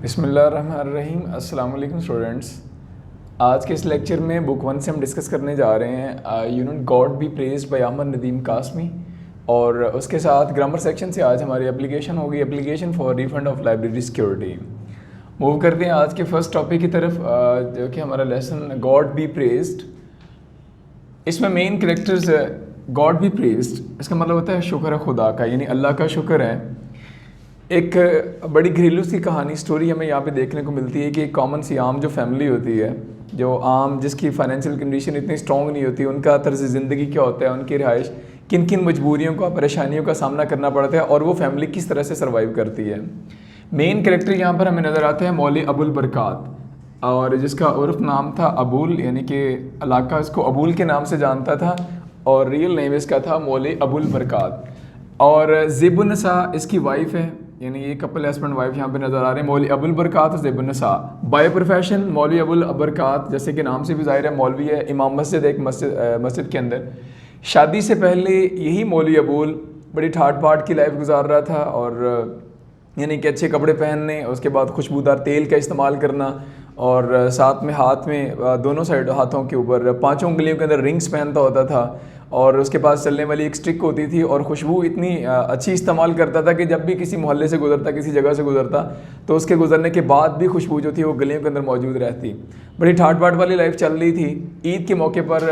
बिस्मिल्लाहिर्रहमानिर्रहीम। अस्सलाम वालेकुम स्टूडेंट्स। आज के इस लेक्चर में बुक 1 से हम डिस्कस करने जा रहे हैं unit God be praised by Ahmad Nadeem Qasmi, और उसके साथ ग्रामर सेक्शन से आज हमारी एप्लीकेशन होगी, application for refund of library security. Move करते हैं आज के फर्स्ट टॉपिक की तरफ, जो कि हमारा लेसन गॉड बी प्रेज्ड। इसमें मेन करेक्टर्स है गॉड बी प्रेज्ड, इसका मतलब होता है शुक्र है खुदा का, यानी अल्लाह का शुक्र है। एक बड़ी घरेलू सी कहानी स्टोरी हमें यहाँ पे देखने को मिलती है कि एक कॉमन सी आम जो फैमिली होती है, जो आम जिसकी फाइनेंशियल कंडीशन इतनी स्ट्रॉन्ग नहीं होती, उनका तर्ज ज़िंदगी क्या होता है, उनकी रिहाइश किन किन मजबूरियों का, परेशानियों का सामना करना पड़ता है, और वो फैमिली किस तरह से सर्वाइव करती है। मेन कैरेक्टर यहाँ पर हमें नज़र आता है मौली अबुल बरकात, और जिसका उर्फ नाम था अबुल, यानी कि इलाका इसको अबुल के नाम से जानता था, और रियल नेम इसका था मौली अबुल बरकात। और ज़ेबुन्नसा इसकी वाइफ है, यानी ये कपल हस्बैंड वाइफ यहाँ पे नज़र आ रहे हैं, मौलवी अबुल बरकात और ज़ेबुन्नसा। बाय प्रोफेशन मौलवी अबुल बरकात, जैसे कि नाम से भी ज़ाहिर है मौलवी है, इमाम मस्जिद, एक मस्जिद के अंदर। शादी से पहले यही मौलवी अबुल बड़ी ठाट बाट की लाइफ गुजार रहा था, और यानी कि अच्छे कपड़े पहनने, उसके बाद खुशबूदार तेल का इस्तेमाल करना, और साथ में हाथ में दोनों साइड हाथों के ऊपर 5 उंगलियों के अंदर रिंग्स पहनता होता था, और उसके पास चलने वाली एक स्टिक होती थी, और खुशबू इतनी अच्छी इस्तेमाल करता था कि जब भी किसी मोहल्ले से गुजरता, किसी जगह से गुजरता, तो उसके गुजरने के बाद भी खुशबू जो थी वो गलियों के अंदर मौजूद रहती। बड़ी ठाट बाट वाली लाइफ चल रही थी। ईद के मौके पर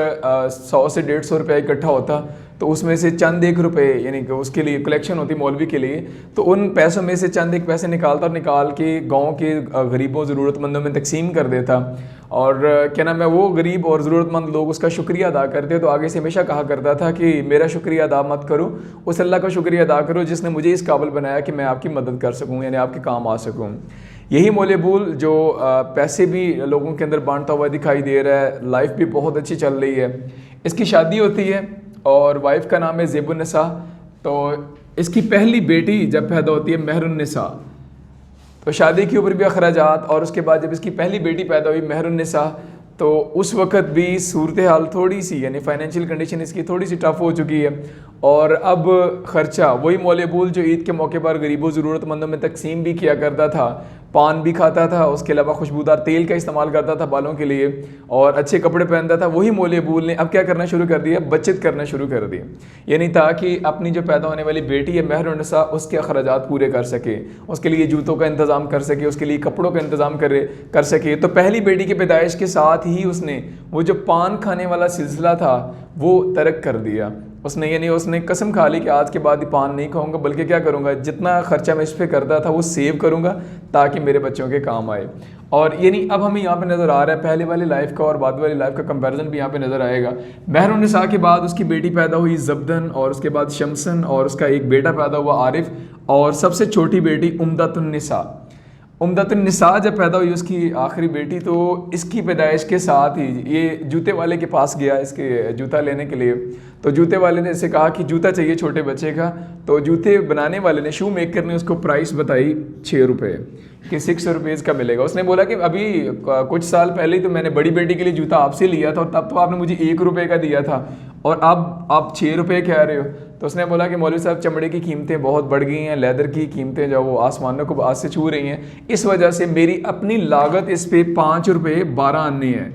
100 से 150 रुपया इकट्ठा होता, तो उसमें से चंद एक रुपये, यानी कि उसके लिए कलेक्शन होती मौलवी के लिए, तो उन पैसों में से चंद एक पैसे निकालता, और निकाल के गांव के गरीबों ज़रूरतमंदों में तकसीम कर देता। और क्या नाम है, वो गरीब और ज़रूरतमंद लोग उसका शुक्रिया अदा करते, तो आगे से हमेशा कहा करता था कि मेरा शुक्रिया अदा मत करो, उस अल्लाह का शुक्रिया अदा करो जिसने मुझे इस काबिल बनाया कि मैं आपकी मदद कर सकूँ, यानी आपके काम आ सकूँ। यही मौलवी अबुल जो पैसे भी लोगों के अंदर बांटता हुआ दिखाई दे रहा है, लाइफ भी बहुत अच्छी चल रही है। इसकी शादी होती है, और वाइफ का नाम है ज़ेबुन्नसा। तो इसकी पहली बेटी जब पैदा होती है मेहरुन्निसा, तो शादी के ऊपर भी अखराजात, और उसके बाद जब इसकी पहली बेटी पैदा हुई मेहरुन्निसा, तो उस वक़्त भी सूरत हाल थोड़ी सी, यानी फाइनेंशियल कंडीशन इसकी थोड़ी सी टफ़ हो चुकी है, और अब ख़र्चा वही मौलवी अबुल जो ईद के मौके पर गरीबों ज़रूरतमंदों में तकसीम भी किया करता था, पान भी खाता था, उसके अलावा खुशबूदार तेल का इस्तेमाल करता था बालों के लिए, और अच्छे कपड़े पहनता था, वही मौलवी अबुल ने अब क्या करना शुरू कर दिया, बचत करना शुरू कर दिया, यानी ताकि अपनी जो पैदा होने वाली बेटी है मेहरुन्निसा, उसके अखराजात पूरे कर सके, उसके लिए जूतों का इंतज़ाम कर सके, उसके लिए कपड़ों का इंतज़ाम कर सके। तो पहली बेटी के पैदाइश के साथ ही उसने वो जो पान खाने वाला सिलसिला था वो तर्क कर दिया। उसने, यानी उसने कसम खा ली कि आज के बाद ही पान नहीं खाऊंगा, बल्कि क्या करूंगा, जितना खर्चा मैं इस पर करता था वो सेव करूंगा ताकि मेरे बच्चों के काम आए। और यानी अब हमें यहाँ पे नज़र आ रहा है पहले वाली लाइफ का और बाद वाली लाइफ का कंपैरिजन भी यहाँ पे नज़र आएगा। मेहरुन्निसा के बाद उसकी बेटी पैदा हुई ज़ब्दन, और उसके बाद शमसन, और उसका एक बेटा पैदा हुआ आरिफ, और सबसे छोटी बेटी उम्दतुन्निसा। उम्दतुन्निसा जब पैदा हुई उसकी आखिरी बेटी, तो इसकी पैदाइश के साथ ही ये जूते वाले के पास गया इसके जूता लेने के लिए। तो जूते वाले ने इससे कहा कि जूता चाहिए छोटे बच्चे का, तो जूते बनाने वाले ने, शू मेकर ने उसको प्राइस बताई 6 रुपये कि 6 रुपीज़ का मिलेगा। उसने बोला कि अभी कुछ साल पहले ही तो मैंने बड़ी बेटी के लिए जूता आपसे लिया था, और तब तो आपने मुझे 1 रुपये का दिया था, और अब आप 6 रुपये कह रहे हो। तो उसने बोला कि मौलवी साहब, चमड़े की कीमतें बहुत बढ़ गई हैं, लेदर की कीमतें जो वो आसमानों को आज से छू रही हैं, इस वजह से मेरी अपनी लागत इस पे 5 रुपये 12 आने हैं,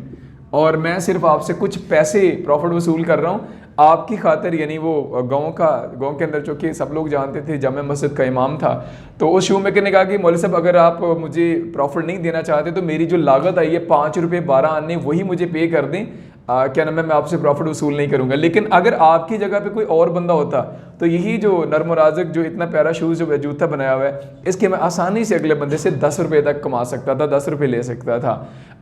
और मैं सिर्फ आपसे कुछ पैसे प्रॉफिट वसूल कर रहा हूँ आपकी खातिर। यानी वो गांव के अंदर, चूँकि सब लोग जानते थे, जामा मस्जिद का इमाम था। तो उस शू मेकर ने कहा कि मौलवी साहब, अगर आप मुझे प्रॉफिट नहीं देना चाहते तो मेरी जो लागत आई है 5 रुपये 12 आने, वही मुझे पे कर दें, क्या नाम है, मैं आपसे प्रॉफिट वसूल नहीं करूंगा। लेकिन अगर आपकी जगह पे कोई और बंदा होता, तो यही जो नर्म व राज़िक जो इतना प्यारा शूज़ जो जूता बनाया हुआ है, इसके मैं आसानी से अगले बंदे से 10 रुपये तक कमा सकता था, 10 रुपये ले सकता था।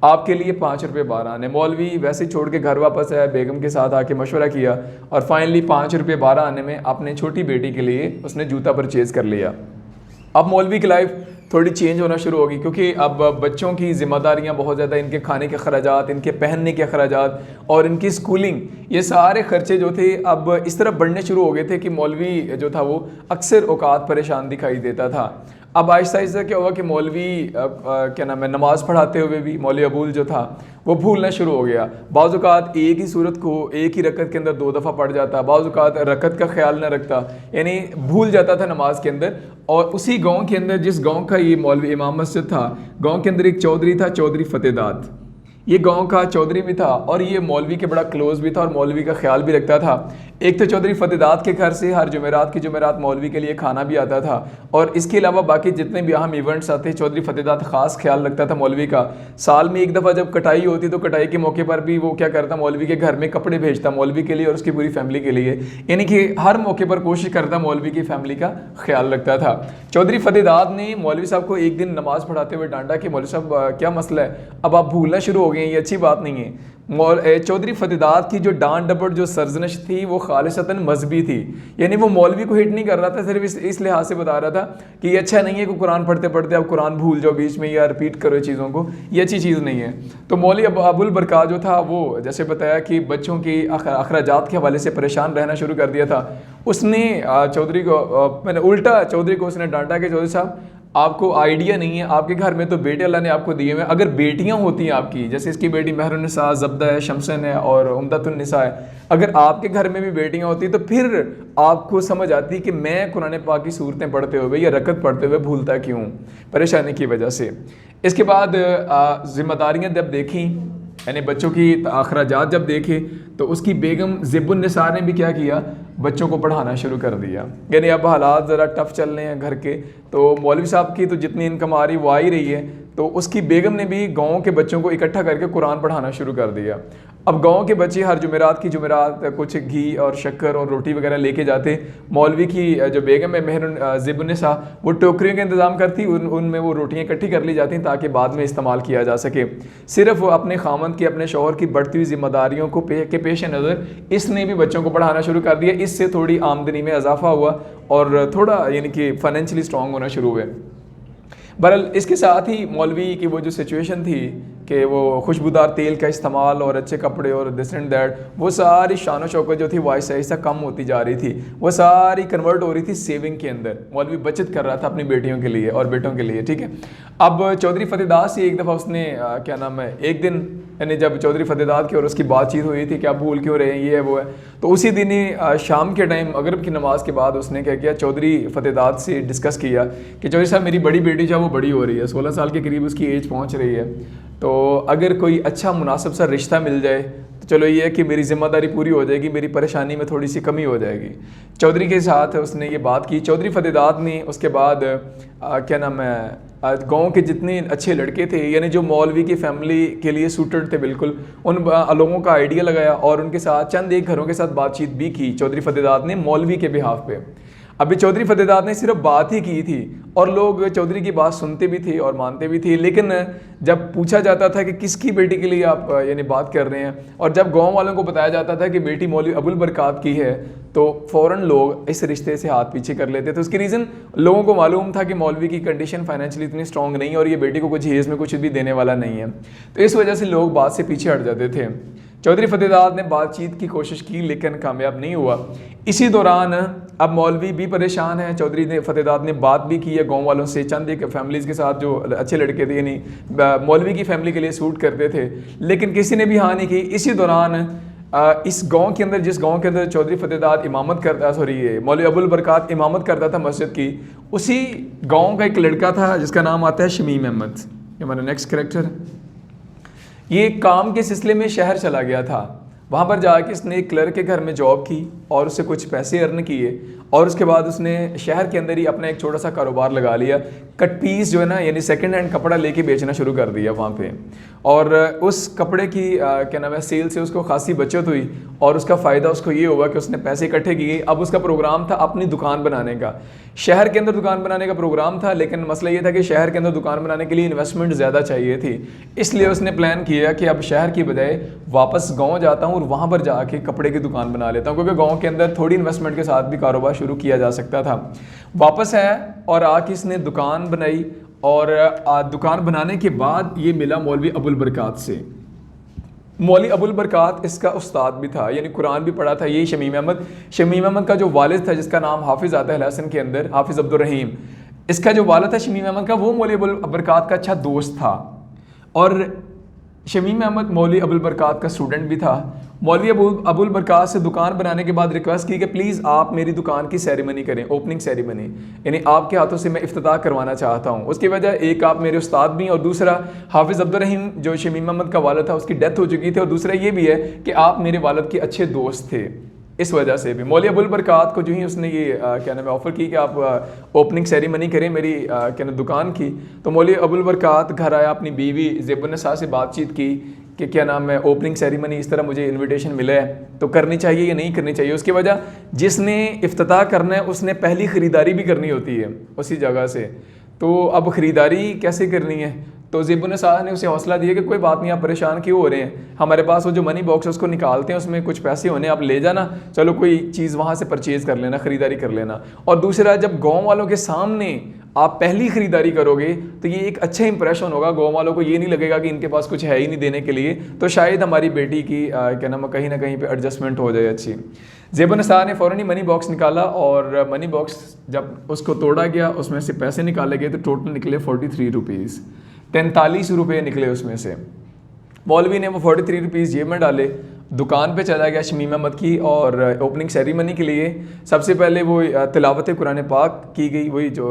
आपके लिए 5 रुपये 12 आने। मौलवी वैसे छोड़ के घर वापस आया, बेगम के साथ आके मशवरा किया, और फाइनली 5 रुपये 12 आने में अपने छोटी बेटी के लिए उसने जूता परचेज़ कर लिया। अब मौलवी की लाइफ थोड़ी चेंज होना शुरू होगी, क्योंकि अब बच्चों की ज़िम्मेदारियां बहुत ज़्यादा, इनके खाने के अखराजात, इनके पहनने के अखराजात, और इनकी स्कूलिंग, ये सारे खर्चे जो थे अब इस तरह बढ़ने शुरू हो गए थे कि मौलवी जो था वो अक्सर औकात परेशान दिखाई देता था। अब आहिस्ता आहिस्ता क्या हुआ कि मौलवी क्या नाम है, नमाज़ पढ़ाते हुए भी मौलवी अबूल जो था वो भूलना शुरू हो गया। बाज़ औक़ात एक ही सूरत को एक ही रकत के अंदर 2 दफ़ा पढ़ जाता, बाज़ औक़ात रकत का ख्याल न रखता, यानी भूल जाता था नमाज के अंदर। और उसी गांव के अंदर, जिस गांव का ये मौलवी इमाम मस्जिद था, गांव के अंदर एक चौधरी था, चौधरी फतेहदाद। ये गांव का चौधरी भी था और ये मौलवी के बड़ा क्लोज भी था और मौलवी का ख्याल भी रखता था। एक तो चौधरी फतेहदाद के घर से हर जुमेरात की जुमेरात मौलवी के लिए खाना भी आता था, और इसके अलावा बाकी जितने भी अहम इवेंट्स आते, चौधरी फतेहदाद ख़ास ख्याल रखता था मौलवी का। साल में एक दफ़ा जब कटाई होती तो कटाई के मौके पर भी वो क्या करता, मौलवी के घर में कपड़े भेजता मौलवी के लिए और उसकी पूरी फैमिली के लिए, यानी कि हर मौके पर कोशिश करता मौलवी की फैमिली का ख्याल रखता था। चौधरी फतेहदाद ने मौलवी साहब को एक दिन नमाज़ पढ़ाते हुए डांटा कि मौलवी साहब क्या मसला है, अब आप भूलना शुरू हो गए हैं, ये अच्छी बात नहीं है। चौधरी फतेहदाद की जो डांट डपट, जो सरजनश थी, वो खालिसतन मजहबी थी, यानी वो मौलवी को हिट नहीं कर रहा था, सिर्फ इस लिहाज से बता रहा था कि ये अच्छा नहीं है कि कुरान पढ़ते पढ़ते आप कुरान भूल जाओ बीच में या रिपीट करो चीज़ों को, ये अच्छी चीज़ नहीं है। तो मौलवी अबुल बरकात जो था वो जैसे बताया कि बच्चों की अखराजात के हवाले से परेशान रहना शुरू कर दिया था। उसने चौधरी को, मैंने उल्टा चौधरी को उसने डांटा कि चौधरी साहब आपको आइडिया नहीं है, आपके घर में तो बेटे अल्लाह ने आपको दिए हुए, अगर बेटियां होती हैं आपकी, जैसे इसकी बेटी महरुन्निसा, ज़ब्दा है, शमसन है और उम्दतुन्निसा है, अगर आपके घर में भी बेटियां होती तो फिर आपको समझ आती कि मैं कुरान पाक की सूरतें पढ़ते हुए या रकत पढ़ते हुए भूलता क्यों, परेशानी की वजह से। इसके बाद ज़िम्मेदारियाँ जब देखी, यानी बच्चों की अखराजात जब देखे, तो उसकी बेगम ज़िबुन्निसा ने भी क्या किया, बच्चों को पढ़ाना शुरू कर दिया। यानी अब हालात ज़रा टफ चल रहे हैं घर के, तो मौलवी साहब की तो जितनी इनकम आ रही वो आ ही रही है, तो उसकी बेगम ने भी गाँव के बच्चों को इकट्ठा करके कुरान पढ़ाना शुरू कर दिया। अब गांव के बच्चे हर जुमेरात की जुमेरात कुछ घी और शक्कर और रोटी वगैरह लेके जाते। मौलवी की जो बेगम है ज़िबुन्निसा, वो टोकरियों का इंतज़ाम करती, उनमें वो रोटियां इकट्ठी कर ली जाती ताकि बाद में इस्तेमाल किया जा सके। सिर्फ वो अपने खामन की, अपने शौहर की बढ़ती हुई जिम्मेदारियों को के पेश नज़र इसने भी बच्चों को पढ़ाना शुरू कर दिया। इससे थोड़ी आमदनी में इजाफा हुआ और थोड़ा यानी कि फाइनेंशियली स्ट्रॉन्ग होना शुरू हुए। बहरहाल इसके साथ ही मौलवी की वो जो सिचुएशन थी कि वो खुशबूदार तेल का इस्तेमाल और अच्छे कपड़े और दिस एंड दैट, वो सारी शान शौकत जो थी वो आहिस्ता आहिस्ता कम होती जा रही थी, वो सारी कन्वर्ट हो रही थी सेविंग के अंदर। मौलवी बचत कर रहा था अपनी बेटियों के लिए और बेटों के लिए, ठीक है। अब चौधरी फतेहदाद से एक दफ़ा उसने क्या नाम है, एक दिन यानी जब चौधरी फतेहदाद की और उसकी बातचीत हुई थी कि आप भूल क्यों रहे हैं, ये है वो है, तो उसी दिन ही शाम के टाइम मगरिब की नमाज के बाद उसने क्या किया, चौधरी फतेहदाद से डिस्कस किया कि चौधरी साहब मेरी बड़ी बेटी जो है वो बड़ी हो रही है, 16 साल के करीब उसकी एज पहुँच रही है, तो अगर कोई अच्छा मुनासिब सा रिश्ता मिल जाए तो चलो ये है कि मेरी ज़िम्मेदारी पूरी हो जाएगी, मेरी परेशानी में थोड़ी सी कमी हो जाएगी। चौधरी के साथ उसने ये बात की। चौधरी फतेहदाद ने उसके बाद क्या नाम है, गांव के जितने अच्छे लड़के थे, यानी जो मौलवी की फैमिली के लिए सूटेड थे बिल्कुल, उन लोगों का आइडिया लगाया और उनके साथ चंद एक घरों के साथ बातचीत भी की चौधरी फतेहदाद ने मौलवी के बिहाफ पे। अभी चौधरी फतेहदाद ने सिर्फ बात ही की थी और लोग चौधरी की बात सुनते भी थे और मानते भी थे, लेकिन जब पूछा जाता था कि किसकी बेटी के लिए आप यानी बात कर रहे हैं, और जब गांव वालों को बताया जाता था कि बेटी मौलवी अबुल बरकात की है, तो फ़ौरन लोग इस रिश्ते से हाथ पीछे कर लेते थे। उसकी रीज़न लोगों को मालूम था कि मौलवी की कंडीशन फाइनेंशियली इतनी स्ट्रॉन्ग नहीं है और ये बेटी को कुछ हेज़ में कुछ भी देने वाला नहीं है, तो इस वजह से लोग बात से पीछे हट जाते थे। चौधरी फतेहदाद ने बातचीत की कोशिश की लेकिन कामयाब नहीं हुआ। इसी दौरान अब मौलवी भी परेशान है, चौधरी ने फतेहदाद ने बात भी की है गांव वालों से, चंद एक फैमिलीज़ के साथ जो अच्छे लड़के थे यानी मौलवी की फैमिली के लिए सूट करते थे, लेकिन किसी ने भी हाँ नहीं की। इसी दौरान इस गांव के अंदर, जिस गांव के अंदर चौधरी फतेहदाद इमामत करता, मौलवी अबुल बरकात इमामत करता था मस्जिद की, उसी गाँव का एक लड़का था जिसका नाम आता है शमीम अहमद। ये हमारा नेक्स्ट कैरेक्टर। ये काम के सिलसिले में शहर चला गया था, वहाँ पर जाके इसने एक क्लर्क के घर में जॉब की और उससे कुछ पैसे अर्न किए और उसके बाद उसने शहर के अंदर ही अपना एक छोटा सा कारोबार लगा लिया। कट पीस जो है ना, यानी सेकंड हैंड कपड़ा लेके बेचना शुरू कर दिया वहाँ पे, और उस कपड़े की क्या नाम है सेल से उसको खासी बचत हुई और उसका फ़ायदा उसको ये हुआ कि उसने पैसे इकट्ठे किए। अब उसका प्रोग्राम था अपनी दुकान बनाने का, शहर के अंदर दुकान बनाने का प्रोग्राम था, लेकिन मसला ये था कि शहर के अंदर दुकान बनाने के लिए इन्वेस्टमेंट ज़्यादा चाहिए थी। इसलिए उसने प्लान किया कि अब शहर की बजाय वापस गाँव जाता हूँ और वहाँ पर जाके कपड़े की दुकान बना लेता हूँ, क्योंकि गाँव के अंदर थोड़ी इन्वेस्टमेंट के साथ भी कारोबार शुरू किया जा सकता था। वापस आया और आके इसने दुकान बनाई और दुकान बनाने के बाद ये मिला मौलवी अबुल बरकात से। मौलवी अबुल बरकात इसका उस्ताद भी था, यानी कुरान भी पढ़ा था। ये शमीम अहमद का जो वालिद था जिसका नाम हाफिज़ आता है लहसन के अंदर, हाफिज़ अब्दुल रहीम, इसका जो वालिद था शमीम अहमद का, वो मौलवी अबुल बरकात का अच्छा दोस्त था और शमीम अहमद मौलवी अबुल बरकात का स्टूडेंट भी था। मौलवी अबुल बरकात से दुकान बनाने के बाद रिक्वेस्ट की कि प्लीज़ आप मेरी दुकान की सेरेमनी करें, ओपनिंग सेरेमनी, यानी आपके हाथों से मैं इफ्तिताह करवाना चाहता हूँ। उसकी वजह एक आप मेरे उस्ताद भी, और दूसरा हाफिज़ अब्दुल रहीम जो शमीम अहमद का वालिद था उसकी डेथ हो चुकी थी, और दूसरा ये भी है कि आप मेरे वालिद के अच्छे दोस्त थे। इस वजह से भी मौलवी अबुल बरकात को जो ही उसने ये क्या नाम है ऑफ़र की कि आप ओपनिंग सेरेमनी करें मेरी क्या नाम दुकान की, तो मौलवी अबुल बरकात घर आया, अपनी बीवी ज़ेबुन्निसा से बातचीत की कि क्या नाम है ओपनिंग सेरेमनी इस तरह मुझे इनविटेशन मिला है तो करनी चाहिए या नहीं करनी चाहिए। उसकी वजह जिसने इफ्तिताह करना है उसने पहली ख़रीदारी भी करनी होती है उसी जगह से, तो अब ख़रीदारी कैसे करनी है। तो ज़ेबुन्निसा ने उसे हौसला दिया कि कोई बात नहीं, आप परेशान क्यों हो रहे हैं, हमारे पास वो जो मनी बॉक्स है उसको निकालते हैं, उसमें कुछ पैसे होने, आप ले जाना, चलो कोई चीज़ वहाँ से परचेज़ कर लेना, ख़रीदारी कर लेना। और दूसरा, जब गाँव वालों के सामने आप पहली ख़रीदारी करोगे तो ये एक अच्छा इंप्रेशन होगा, गाँव वालों को ये नहीं लगेगा कि इनके पास कुछ है ही नहीं देने के लिए, तो शायद हमारी बेटी की क्या नाम कहीं ना कहीं पे एडजस्टमेंट हो जाए अच्छी। ज़ेबुन्निसा ने फ़ौरन ही मनी बॉक्स निकाला और मनी बॉक्स जब उसको तोड़ा गया उसमें से पैसे निकाले गए तो टोटल निकले 43 रुपीज़, 43 रुपये निकले उसमें से। मौलवी ने वो 43 रुपीज़ जेब में डाले, दुकान पे चला गया शमीम अहमद की, और ओपनिंग सेरेमनी के लिए सबसे पहले वो तिलावत कुरान पाक की गई, वही जो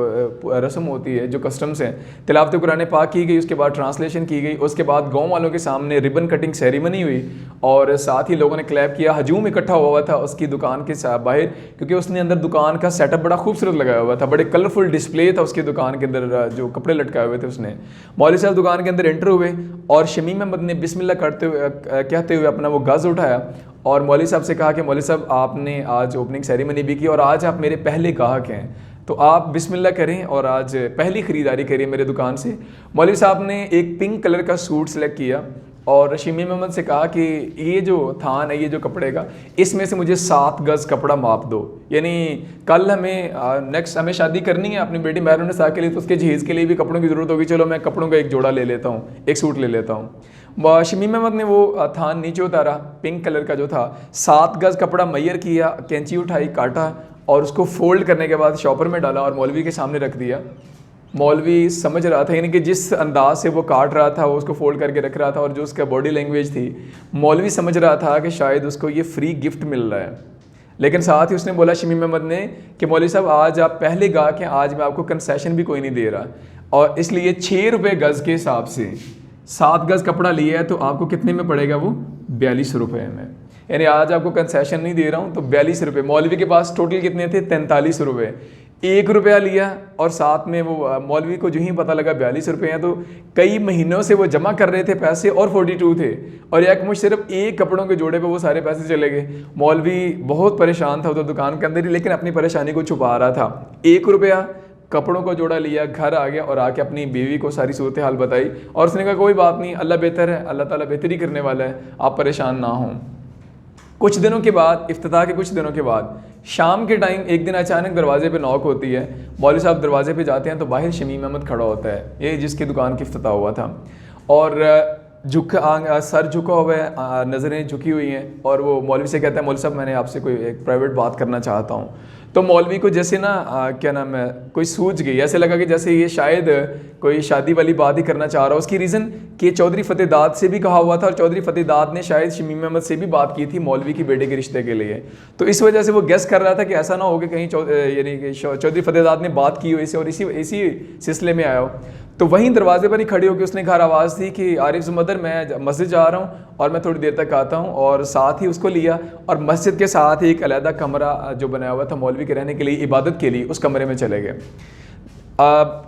रस्म होती है जो कस्टम्स हैं, तिलावत कुरान पाक की गई, उसके बाद ट्रांसलेशन की गई, उसके बाद गांव वालों के सामने रिबन कटिंग सेरेमनी हुई और साथ ही लोगों ने क्लैप किया। हजूम इकट्ठा हुआ था उसकी दुकान के बाहर, क्योंकि उसने अंदर दुकान का सेटअप बड़ा खूबसूरत लगाया हुआ था, बड़े कलरफुल डिस्प्ले था उसकी दुकान के अंदर, जो कपड़े लटकाए हुए थे उसने। मौलवी साहब दुकान के अंदर एंटर हुए और शमीम अहमद ने बिस्मिल्लाह कहते हुए अपना वो गज़ उठाया और मौलवी साहब से कहा कि मौलवी साहब आपने आज ओपनिंग सेरेमनी भी की और आज आप मेरे पहले गाहक हैं, तो आप बिस्मिल्लाह करें और आज पहली ख़रीदारी करिए मेरे दुकान से। मौलवी साहब ने एक पिंक कलर का सूट सेलेक्ट किया और शमीम अहमद से कहा कि ये जो थान है, ये जो कपड़े का, इसमें से मुझे 7 गज़ कपड़ा माप दो, यानी कल हमें नेक्स्ट हमें शादी करनी है अपनी बेटी महरुन्निसा के लिए, तो उसके जहेज़ के लिए भी कपड़ों की ज़रूरत होगी, चलो मैं कपड़ों का एक जोड़ा ले लेता हूँ, एक सूट ले लेता हूँ। शमीम अहमद ने वो थान नीचे उतारा, पिंक कलर का जो था, 7 गज़ कपड़ा मैयर किया, कैंची उठाई, काटा और उसको फोल्ड करने के बाद शॉपर में डाला और मौलवी के सामने रख दिया। मौलवी समझ रहा था, यानी कि जिस अंदाज से वो काट रहा था, वो उसको फोल्ड करके रख रहा था और जो उसका बॉडी लैंग्वेज थी, मौलवी समझ रहा था कि शायद उसको ये फ्री गिफ्ट मिल रहा है। लेकिन साथ ही उसने बोला शमीम अहमद ने कि मौलवी साहब आज आप पहले गाहक हैं, आज मैं आपको कंसेशन भी कोई नहीं दे रहा, और इसलिए 6 रुपये गज़ के हिसाब से 7 गज़ कपड़ा लिया है तो आपको कितने में पड़ेगा, वो 42 रुपये में, यानी आज आपको कंसेशन नहीं दे रहा हूँ तो 42 रुपये। मौलवी के पास टोटल कितने थे, 43 रुपये। 1 रुपया लिया और साथ में वो मौलवी को जो ही पता लगा 42 रुपये हैं, तो कई महीनों से वो जमा कर रहे थे पैसे और 42 थे, और एक मुझ सिर्फ एक कपड़ों के जोड़े पे वो सारे पैसे चले गए। मौलवी बहुत परेशान था उधर दुकान के अंदर ही, लेकिन अपनी परेशानी को छुपा रहा था। 1 रुपया कपड़ों का जोड़ा लिया, घर आ गया और आके अपनी बीवी को सारी सूरत हाल बताई और उसने कहा कोई बात नहीं, अल्लाह बेहतर है, अल्लाह ताला बेहतरी करने वाला है, आप परेशान ना हों। कुछ दिनों के बाद, इफ्तिताह के कुछ दिनों के बाद, शाम के टाइम एक दिन अचानक दरवाजे पे नॉक होती है। मौलवी साहब दरवाजे पे जाते हैं तो बाहर शमीम अहमद खड़ा होता है, ये जिसकी दुकान की इफ्तिताह हुआ था, और सर झुका हुआ है, नज़रें झुकी हुई हैं, और वो मौलवी से कहता है मौलवी साहब मैंने आपसे कोई एक प्राइवेट बात करना चाहता हूँ। तो मौलवी को जैसे ना क्या नाम है कोई सूझ गई, ऐसे लगा कि जैसे ये शायद कोई शादी वाली बात ही करना चाह रहा हो। उसकी रीज़न कि चौधरी फतेहदाद से भी कहा हुआ था और चौधरी फतेहदाद ने शायद शमीम अहमद से भी बात की थी मौलवी की बेटे के रिश्ते के लिए, तो इस वजह से वो गेस कर रहा था कि ऐसा ना हो कि कहीं यानी कि चौधरी फतेहदाद ने बात की हो इसे और इसी सिलसिले में आया हो। तो वहीं दरवाजे पर ही खड़ी होकर उसने घर आवाज़ दी कि आरिफ ज़ुमदर मैं मस्जिद जा रहा हूँ और मैं थोड़ी देर तक आता हूँ, और साथ ही उसको लिया और मस्जिद के साथ ही एक अलहदा कमरा जो बनाया हुआ था मौलवी के रहने के लिए, इबादत के लिए, उस कमरे में चले गए।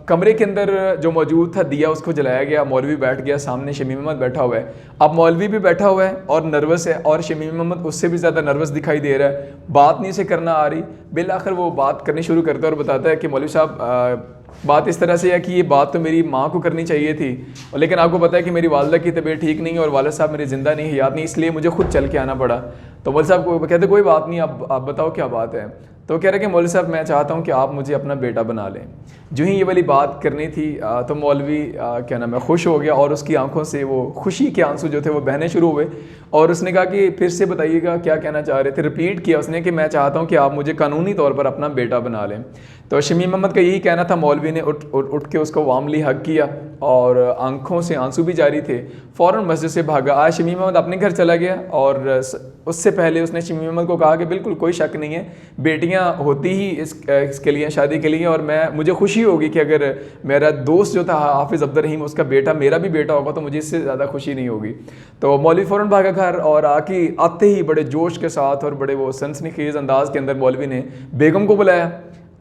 कमरे के अंदर जो मौजूद था दिया उसको जलाया गया, मौलवी बैठ गया, सामने शमीम अहमद बैठा हुआ है। अब मौलवी भी बैठा हुआ है और नर्वस है, और शमीम अहमद उससे भी ज़्यादा नर्वस दिखाई दे रहा है, बात नहीं से करना आ रही। बिल आखिर वो बात करनी शुरू करता है और बताता है कि मौलवी साहब बात इस तरह से है कि ये बात तो मेरी माँ को करनी चाहिए थी, लेकिन आपको पता है कि मेरी वालदा की तबीयत ठीक नहीं है और वालिद साहब मेरे ज़िंदा नहीं, हयात नहीं, इसलिए मुझे खुद चल के आना पड़ा। तो मौलवी साहब को कहते कोई बात नहीं, आप बताओ क्या बात है। तो कह रहे कि मौलवी साहब मैं चाहता हूँ कि आप मुझे अपना बेटा बना लें। जो ही ये वाली बात करनी थी तो मौलवी क्या नाम है खुश हो गया और उसकी आंखों से वो खुशी के आंसू जो थे वो बहने शुरू हुए, और उसने कहा कि फिर से बताइएगा क्या कहना चाह रहे थे। रिपीट किया उसने कि मैं चाहता हूँ कि आप मुझे कानूनी तौर पर अपना बेटा बना लें। तो शमीम अहमद का यही कहना था, मौलवी ने उठ के उसको वार्मली हग किया और आंखों से आंसू भी जारी थे, फ़ौरन मस्जिद से भागा। आज शमीम अहमद अपने घर चला गया और उससे पहले उसने शमीम अहमद को कहा कि बिल्कुल कोई शक नहीं है, बेटियां होती ही इसके लिए, शादी के लिए, और मुझे खुशी होगी कि अगर मेरा दोस्त जो था हाफिज़ अब्दुर्रहीम, उसका बेटा मेरा भी बेटा होगा तो मुझे इससे ज़्यादा खुशी नहीं होगी। तो मौलवी फ़ौरन भागा घर और आते ही बड़े जोश के साथ और बड़े वो सनसनीखेज़ अंदाज के अंदर मौलवी ने बेगम को बुलाया,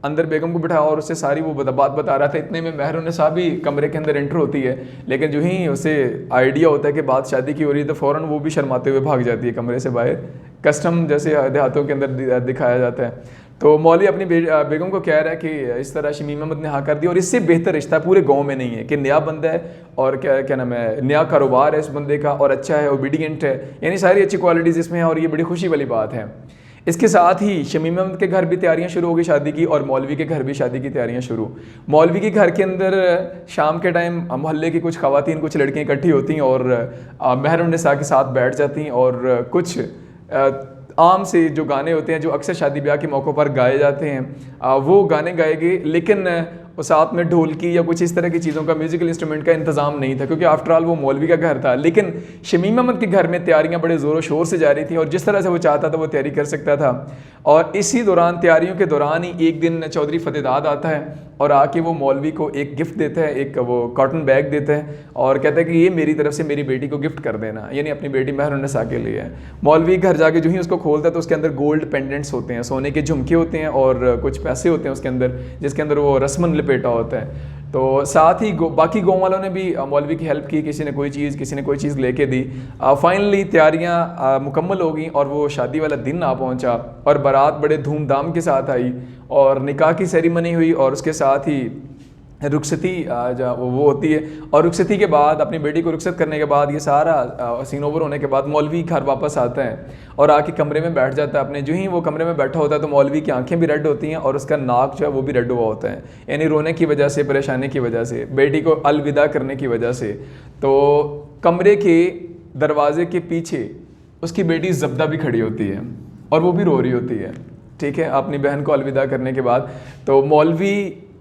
अंदर बेगम को बिठाया और उससे सारी वो बात बता रहा था। इतने में महरुन्निसा भी कमरे के अंदर एंटर होती है, लेकिन जो ही उसे आइडिया होता है कि बात शादी की हो रही है तो फ़ौरन वो भी शर्माते हुए भाग जाती है कमरे से बाहर, कस्टम जैसे देहातों के अंदर दिखाया जाता है। तो मौलवी अपनी बेगम को कह रहा है कि इस तरह शमीम अहमद ने हाँ कर दिया और इससे बेहतर रिश्ता पूरे गाँव में नहीं है कि नया बंदा है और क्या नाम है, नया कारोबार है इस बंदे का और अच्छा है, ओबीडियंट है, यानी सारी अच्छी क्वालिटीज़ इसमें हैं और ये बड़ी खुशी वाली बात है। इसके साथ ही शमीम अहमद के घर भी तैयारियां शुरू हो गई शादी की और मौलवी के घर भी शादी की तैयारियां शुरू। मौलवी के घर के अंदर शाम के टाइम मोहल्ले की कुछ ख़वातीन, कुछ लड़कियां इकट्ठी होती हैं और महरुन्निसा के साथ बैठ जाती हैं और कुछ आम से जो गाने होते हैं जो अक्सर शादी ब्याह के मौक़ों पर गाए जाते हैं वो गाने गाए गए, लेकिन और साथ में ढोलकी या कुछ इस तरह की चीज़ों का, म्यूज़िकल इंस्ट्रूमेंट का इंतज़ाम नहीं था क्योंकि आफ्टर ऑल वो मौलवी का घर था। लेकिन शमीम अहमद के घर में तैयारियां बड़े ज़ोर शोर से जारी थी और जिस तरह से वो चाहता था वो तैयारी कर सकता था। और इसी दौरान, तैयारियों के दौरान ही एक दिन चौधरी फतेदाद आता है और आके वो मौलवी को एक गिफ्ट देता है, एक वो कॉटन बैग देता है और कहता है कि ये मेरी तरफ से मेरी बेटी को गिफ्ट कर देना, यानी अपनी बेटी महरुन्निसा के लिए। मौलवी घर जाके जो ही उसको खोलता है तो उसके अंदर गोल्ड पेंडेंट्स होते हैं, सोने के झुमके होते हैं और कुछ पैसे होते हैं उसके अंदर, जिसके अंदर वो रस्मन लपेटा होता है। तो साथ ही बाकी गाँव वालों ने भी मौलवी की हेल्प की, किसी ने कोई चीज़ लेके दी। फाइनली तैयारियां मुकम्मल हो गई और वो शादी वाला दिन आ पहुंचा और बारात बड़े धूमधाम के साथ आई और निकाह की सेरेमनी हुई और उसके साथ ही रुखसती वो होती है। और रुखसती के बाद, अपनी बेटी को रुखसत करने के बाद, ये सारा सीन ओवर होने के बाद मौलवी घर वापस आता है और आके कमरे में बैठ जाता है अपने। जो ही वो कमरे में बैठा होता है तो मौलवी की आंखें भी रेड होती हैं और उसका नाक जो है वो भी रेड हुआ होता है, यानी रोने की वजह से, परेशानी की वजह से, बेटी को अलविदा करने की वजह से। तो कमरे के दरवाजे के पीछे उसकी बेटी जब्दा भी खड़ी होती है और वो भी रो रही होती है, ठीक है, अपनी बहन को अलविदा करने के बाद। तो मौलवी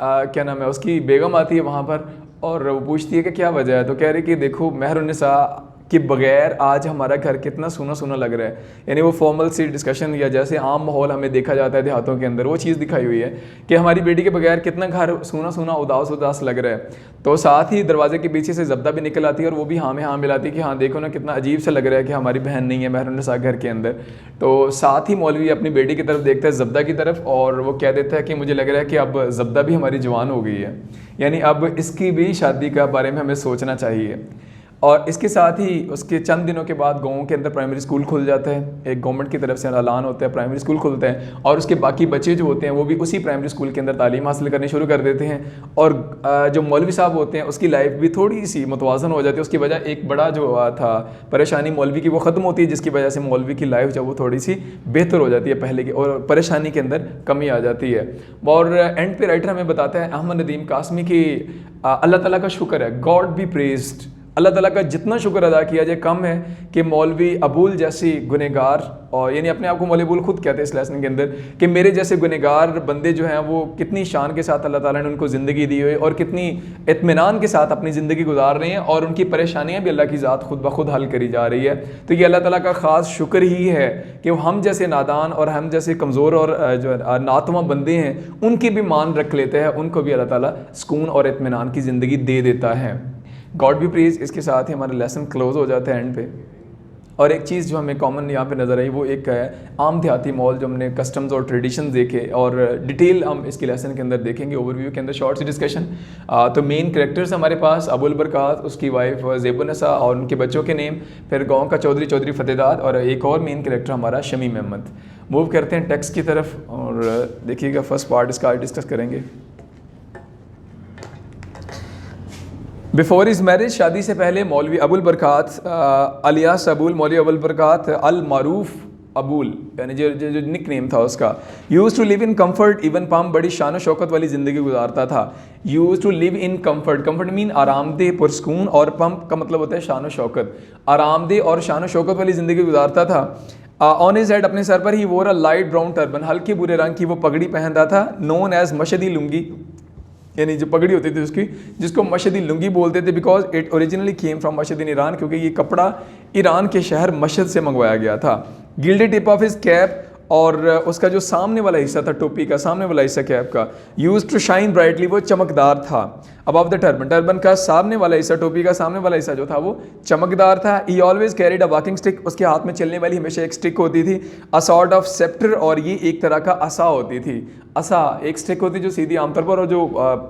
क्या नाम है, उसकी बेगम आती है वहाँ पर और वो पूछती है कि क्या वजह है। तो कह रही कि देखो, महरुन्निसा के बगैर आज हमारा घर कितना सूना सूना लग रहा है, यानी वो फॉर्मल सी डिस्कशन या जैसे आम माहौल हमें देखा जाता है देहातों के अंदर, वो चीज़ दिखाई हुई है कि हमारी बेटी के बगैर कितना घर सूना सूना, उदास उदास लग रहा है। तो साथ ही दरवाजे के पीछे से जब्दा भी निकल आती है और वो भी हाँ में हाँ मिलाती है कि हाँ देखो ना, कितना अजीब सा लग रहा है कि हमारी बहन नहीं है महरुन्निसा घर के अंदर। तो साथ ही मौलवी अपनी बेटी की तरफ देखता है, जब्दा की तरफ, और वो कह देता है कि मुझे लग रहा है कि अब जब्दा भी हमारी जवान हो गई है, यानी अब इसकी भी शादी का बारे में हमें सोचना चाहिए। और इसके साथ ही उसके चंद दिनों के बाद गाँव के अंदर प्राइमरी स्कूल खुल जाता है, एक गवर्नमेंट की तरफ से ऐलान होता है, प्राइमरी स्कूल खुलते हैं और उसके बाकी बच्चे जो होते हैं वो भी उसी प्राइमरी स्कूल के अंदर तालीम हासिल करनी शुरू कर देते हैं। और जो मौलवी साहब होते हैं उसकी लाइफ भी थोड़ी सी मुतवाज़न हो जाती है। उसकी वजह एक बड़ा जो था परेशानी मौलवी की, वो ख़त्म होती है, जिसकी वजह से मौलवी की लाइफ जो वो थोड़ी सी बेहतर हो जाती है पहले की और परेशानी के अंदर कमी आ जाती है। और एंड पे राइटर हमें बताता है अहमद नदीम कासमी की अल्लाह ताला का शुक्र है, गॉड बी प्रेज्ड, अल्लाह ताला का जितना शुक्र अदा किया जाए कम है कि मौलवी अबूल जैसी गुनहगार, और यानी अपने आप को मौलवी अबूल खुद कहते हैं इस लेसन के अंदर कि मेरे जैसे गुनहगार बंदे जो हैं वो कितनी शान के साथ अल्लाह ताला ने उनको ज़िंदगी दी हुई और कितनी इत्मीनान के साथ अपनी ज़िंदगी गुजार रहे हैं और उनकी परेशानियां भी अल्लाह की ज़ात खुद ब खुद हल करी जा रही है। तो ये अल्लाह ताला का ख़ास शुक्र ही है कि हम जैसे नादान और हम जैसे कमज़ोर और जो नातवा बंदे हैं उनकी भी मान रख लेते हैं, उनको भी अल्लाह ताला सुकून और इत्मीनान की ज़िंदगी दे देता है। गॉड भी प्लीज़। इसके साथ ही हमारा लेसन क्लोज हो जाता है एंड पे। और एक चीज़ जो हमें कॉमन यहाँ पे नज़र आई वो एक है आम देहाती मॉल, जो हमने कस्टम्स और ट्रेडिशन देखे और डिटेल हम इसके लेसन के अंदर देखेंगे, ओवरव्यू के अंदर शॉर्ट सी डिस्कशन। तो मेन कैरेक्टर्स हमारे पास अबुल बरकात, उसकी वाइफ ज़ेबुन्निसा और उनके बच्चों के नेम, फिर गाँव का चौधरी फतेदाद और एक और मेन कैरेक्टर हमारा शमीम अहमद। मूव करते हैं टेक्स्ट की तरफ और देखिएगा फर्स्ट पार्ट इसका डिस्कस करेंगे। बिफोर इज़ मैरिज, शादी से पहले मौलवी अबुल बरकात अलियास अबुल, मौलवी अबुल बरकात अल मारूफ अबुल, यानी जो निक नेम था उसका, used to live in comfort even pomp, बड़ी शान शौकत वाली ज़िंदगी गुजारता था। Used to live in comfort, comfort mean आरामदेह, पुरस्कून, और पम्प का मतलब होता है शान शौकत, आरामदेह और शान शौकत वाली ज़िंदगी गुजारता था। ऑन हिज हेड, अपने सर पर ही वोर अ लाइट ब्राउन टर्बन, हल्के भूरे रंग की वो पगड़ी पहनता था, नोन एज मशदी लुंगी, यानी जो पगड़ी होती थी उसकी, जिसको मशदी लुंगी बोलते थे, because it originally came from Mashhad in Iran, क्योंकि ये कपड़ा ईरान के शहर मशद से मंगवाया गया था। Gilded tip of his cap, और उसका जो सामने वाला हिस्सा था टोपी का, सामने वाला हिस्सा कैप का, यूज टू शाइन ब्राइटली, वो चमकदार था। अबव द टर्बन, टर्बन का सामने वाला हिस्सा, टोपी का सामने वाला हिस्सा जो था वो चमकदार था। ही always carried a walking stick, उसके हाथ में चलने वाली हमेशा एक स्टिक होती थी। अ सॉर्ट ऑफ सेप्टर, और ये एक तरह का असा होती थी। असा एक स्टिक होती जो सीधी आमतौर पर, और जो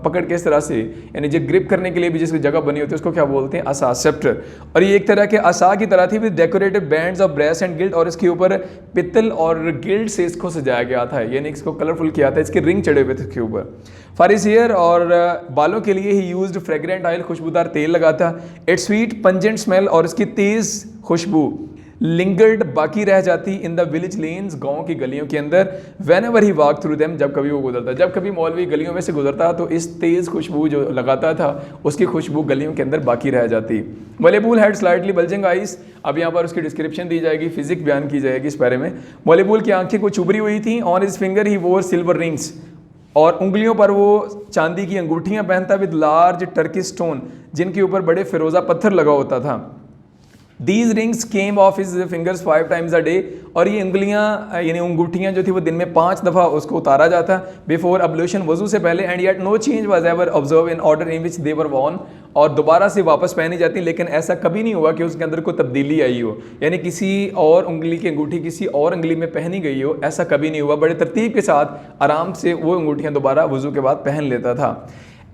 पकड़ के इस तरह से, यानी जो ग्रिप करने के लिए भी जिसकी जगह बनी होती है उसको क्या बोलते हैं, असा, सेप्टर। और ये एक तरह के असा की तरह थी with decorative bands of brace and guild, और इसके ऊपर पित्तल और गिल्ड से इसको सजाया गया था, यानी इसको कलरफुल किया था, इसके रिंग चढ़े हुए थे इसके ऊपर। फॉर हिज हेयर, और बालों के लिए ही यूज्ड फ्रेग्रेंट ऑयल, खुशबूदार तेल लगाता। इट्स स्वीट पंजेंट स्मेल, और इसकी तेज खुशबू लिंगर्ड, बाकी रह जाती, इन द विलेज लेन्स, गाँव की गलियों के अंदर। When ever he walk through them, जब कभी वो गुजरता, जब कभी मौलवी गलियों में से गुजरता तो इस तेज़ खुशबू जो लगाता था उसकी खुशबू गलियों के अंदर बाकी रह जाती। Volleyball had slightly bulging eyes, अब यहाँ पर उसकी डिस्क्रिप्शन दी जाएगी, फिजिक बयान की जाएगी इस बारे में। वॉलीबॉल की आंखें कुछ उभरी हुई थी। ऑन हिज फिंगर ही वोर सिल्वर रिंग्स, और उंगलियों पर वो चांदी की अंगूठियां पहनता, विद लार्ज टर्की स्टोन, जिनके ऊपर बड़े फिरोजा पत्थर लगा होता था। These rings came of his fingers 5 times a day, और ये उंगलियां यानी अंगूठियां जो थी वो दिन में 5 दफ़ा उसको उतारा जाता, बिफोर अब्लूशन, वजू से पहले। And yet no change was ever observe in order in which they were worn, और दोबारा से वापस पहनी जाती, लेकिन ऐसा कभी नहीं हुआ कि उसके अंदर कोई तब्दीली आई हो, यानी किसी और उंगली की अंगूठी किसी और उंगली में पहनी गई हो, ऐसा कभी नहीं हुआ। बड़े तरतीब के साथ आराम से वो अंगूठियाँ दोबारा वजू के बाद पहन लेता था।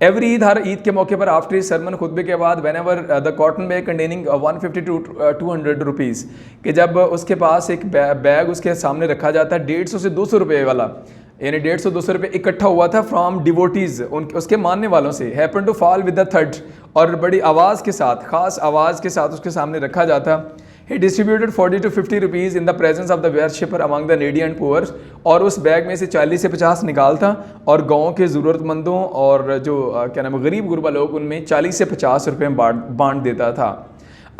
एवरी ईद, हर ईद के मौके पर, आफ्टर सरमन, खुतबे के बाद, when ever the cotton bag containing 150 to 200 rupees, कि जब उसके पास एक बैग उसके सामने रखा जाता है 150 से 200 रुपये वाला, यानी 150-200 रुपये इकट्ठा हुआ था फ्रॉम डिवोटीज़, उसके मानने वालों से। Happen to fall with the third, और बड़ी आवाज़ के साथ, ख़ास आवाज़ के साथ उसके सामने रखा जाता। He distributed 40 to 50 rupees in the presence of the worshipper among the needy and poor, और उस बैग में से 40 से 50 निकालता और गाँव के ज़रूरतमंदों और जो क्या नाम है गरीब गुरबा लोग, उनमें 40 से 50 रुपये बांट देता था।